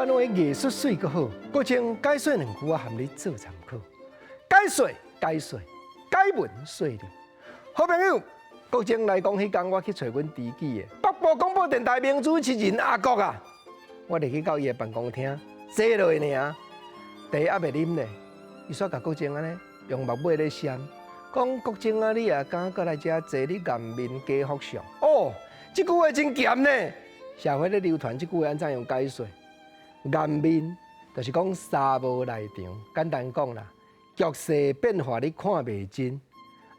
湾话艺术水阁好，国情解说2句含你做参考。解说，解文说理。好朋友，国情来讲，迄天我去找阮知己的北部广播电台名主持人阿国啊，我入去到伊的办公厅坐落尔，茶还未啉呢，伊煞甲国情安尼用木尾咧扇，讲国情啊，你也敢过来遮坐你颜面加福相？哦，即句话真咸呢。社会咧流传即句话安怎样解说？颜面就是讲沙无内场，简单讲啦，局势变化你看袂真，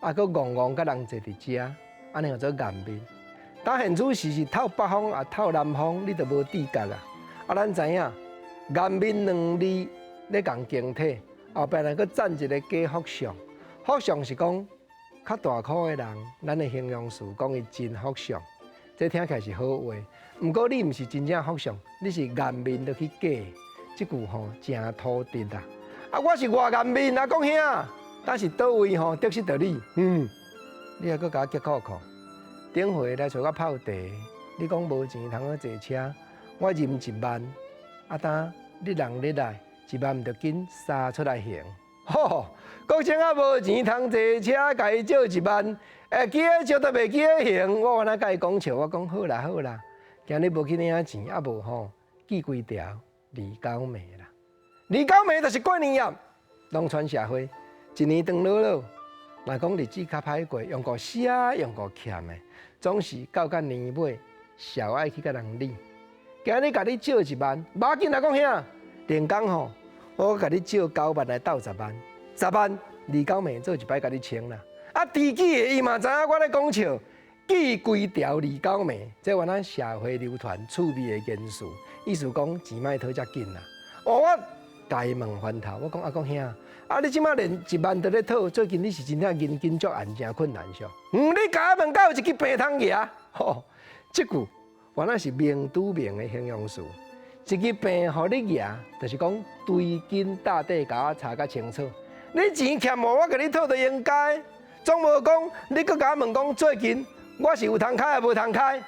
啊，佮戆戆甲人坐伫遮，安尼叫做颜面。当现处事是透北方啊，透南方，你就无知觉啊。啊，咱知影颜面2字咧共形体，后壁来佮赞一个假福相。福相是讲较大颗的人，咱的形容词讲伊真福相，这听起来是好话。毋过你毋是真正福相，你是颜面就去假，即句吼真土直啦。啊，我是外颜面啊，讲兄，但是倒位吼得失到你，你还佫甲我激苦苦。顶回来找我泡茶，你讲无钱通去坐车，我认1万，啊当你人咧来，1万毋着紧杀出来还。吼，国情啊无钱通坐车，甲伊借1万，记个借都袂记个还，我安那甲伊讲笑，我讲好啦好啦。今日无去领钱，啊无吼，记规条李高梅啦。李高梅就是过年夜，农村社会一年长老老，若讲日子较歹过，用过写，用过欠的，总是到年尾，少爱去甲人理。今日甲你借1万，无要紧啦，讲兄，连工吼，我甲你借9万来斗10万，10万李高梅做一摆甲你清啦。啊，知己的伊嘛知影我咧讲笑。记规条李高梅，这原咱社会流传趣味的言词，意思讲钱莫讨遮紧啦。我甲伊问翻头，我讲讲兄，啊你即马连1万都咧讨，最近你是真正银根足硬，真困难上。你甲我问到有一支病通牙，吼，即句原来是明拄明的形容词。一支病互你牙，就是讲追根打底，甲我查较清楚。你钱欠我甲你讨就应该，总无讲你佫甲我问讲最近。我是有通开也无通开，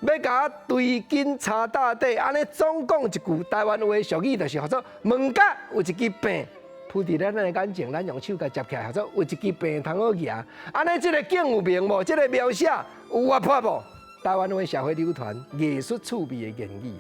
要甲我追根查大底，安尼总讲一句台湾话俗语，就是叫做问甲有一支病，铺伫咱的眼前，咱用手甲接起来，叫做有一支病通好牙。安尼即个景有明无？即个描写有活泼无？台湾话社会流传艺术趣味的言语。